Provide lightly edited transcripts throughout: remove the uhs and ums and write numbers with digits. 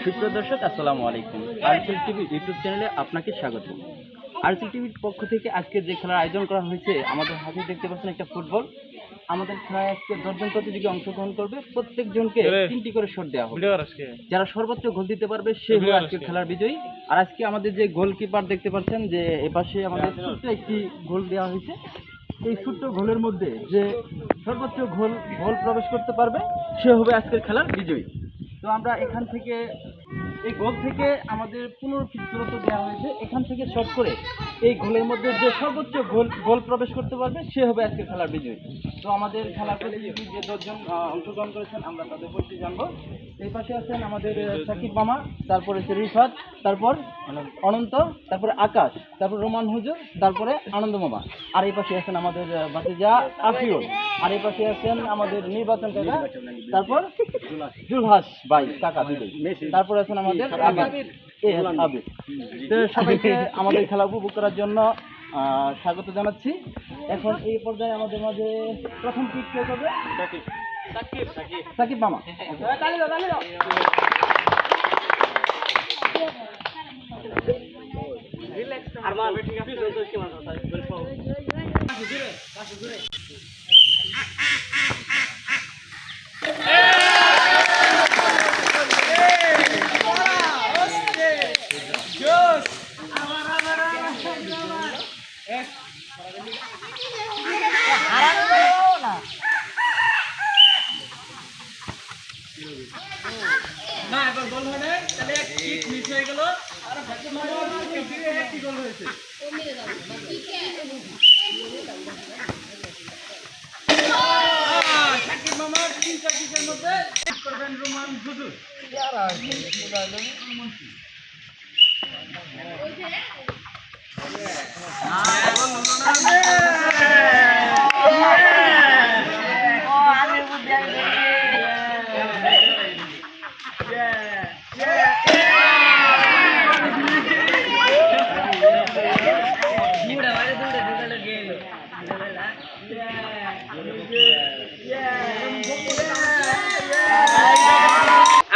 সুপ্রিয় দর্শক, আসসালামু আলাইকুম। আরসেল টিভি ইউটিউব চ্যানেলে আপনাকে স্বাগত। আরসেল টিভির পক্ষ থেকে আজকে যে খেলার আয়োজন করা হয়েছে, আমাদের হাতে দেখতে পাচ্ছেন একটা ফুটবল। আমাদের খেলায় আজকে 10 জন প্রতিযোগী অংশগ্রহণ করবে। প্রত্যেকজনকে 3টি করে শট দেওয়া হবে। যারা সর্বোচ্চ গোল দিতে পারবে সে হবে আজকে খেলার বিজয়ী। আর আজকে আমাদের যে গোলকিপার দেখতে পাচ্ছেন, যে এপাশে আমাদের ছোট্ট একটি গোল দেওয়া হয়েছে। এই ছোট্ট গোলের মধ্যে যে সর্বোচ্চ গোল প্রবেশ করতে পারবে সে হবে আজকের খেলার বিজয়ী। তো আমরা এখান থেকে এই গোল থেকে আমাদের 15 ফিট দূরত্ব দেওয়া হয়েছে। এখান থেকে শট করে এই গোলের মধ্যে যে সর্বোচ্চ গোল প্রবেশ করতে পারবে সে হবে আজকের খেলার বিজয়ী। তো আমাদের খেলার প্রতিযোগী যে 10 জন অংশগ্রহণ করেছেন, আমরা তাদের পরিচয় জানবো। এই পাশে আছেন আমাদের সাকিব মামা, তারপরে হচ্ছে রিফাত, তারপর অনন্ত, তারপরে আকাশ, তারপর রোমান হুজুর, তারপরে আনন্দ মামা। আর এই পাশে আছেন আমাদের ভাতিজা আফিউল। আর এই পাশে আছেন আমাদের নির্বাচন কাকা, তারপর জুলহাস ভাই কাকা দুই। তারপর আছেন আমাদের আবির। তো সবাইকে আমাদের খেলা উপভোগ করার জন্য স্বাগত জানাচ্ছি। এখন এই পর্যায়ে আমাদের মাঝে প্রথম পিক কে হবে? সাকিব মামা। না এবার গোল হয় না, তাহলে এক কিক মিস হয়ে গেল। আর সাকিব মামার কিক দিয়ে একটি গোল হয়েছে। সাকিব মামার 3টা কিকের মধ্যে করবেন রোমান হুজুর।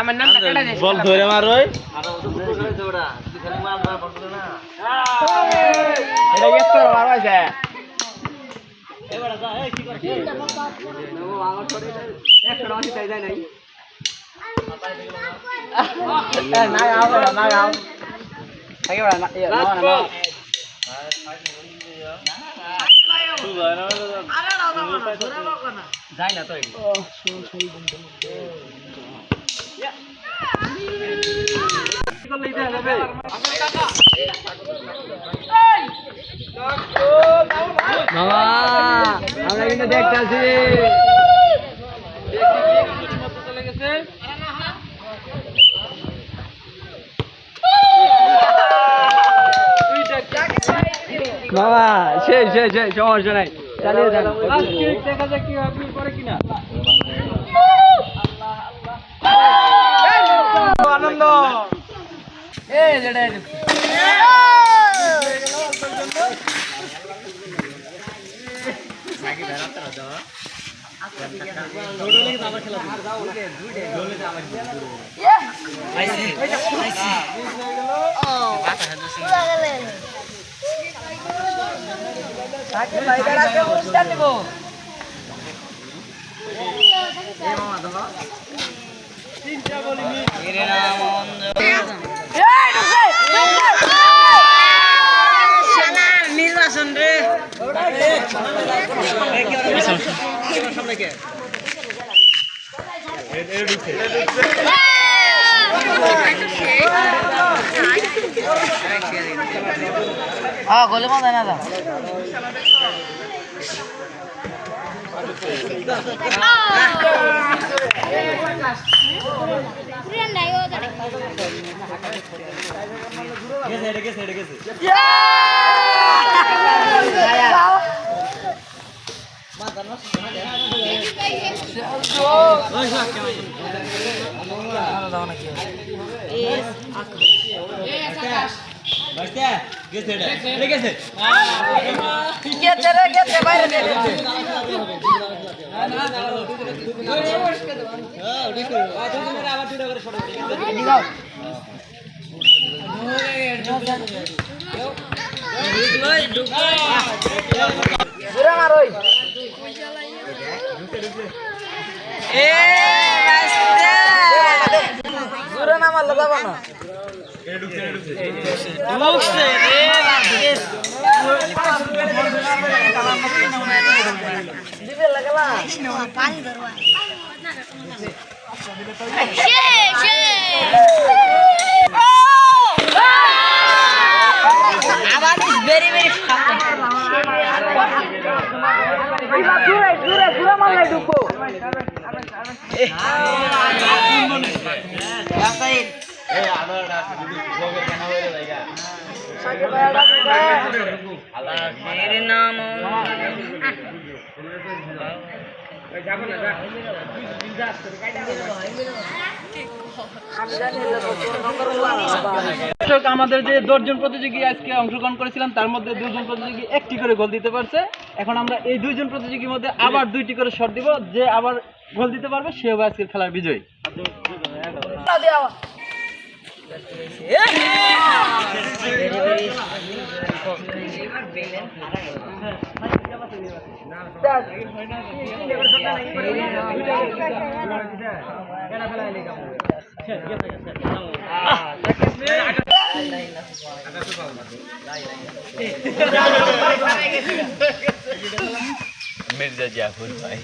আমার নাম বল ধরে মারো। যাই না তো মামা, আমরা কিন্তু দেখতেছি চলে গেছে। মামা সেই সমস্যা নাই, চালিয়ে যান। দেখা যাক কি আপনি করে কিনা। আনন্দ নির্বাচন রে গলে মজা না গেছে বাইরে very very দর্শক, আমাদের যে 10 জন প্রতিযোগী আজকে অংশগ্রহণ করেছিলাম তার মধ্যে 2 জন প্রতিযোগী একটি করে গোল দিতে পারছে। এখন আমরা এই 2 জন প্রতিযোগীর মধ্যে আবার 2টি করে শট দিব, যে আবার গোল দিতে পারবে সে হবে আজকের খেলার বিজয়ী। মির্জা জাফর ভাই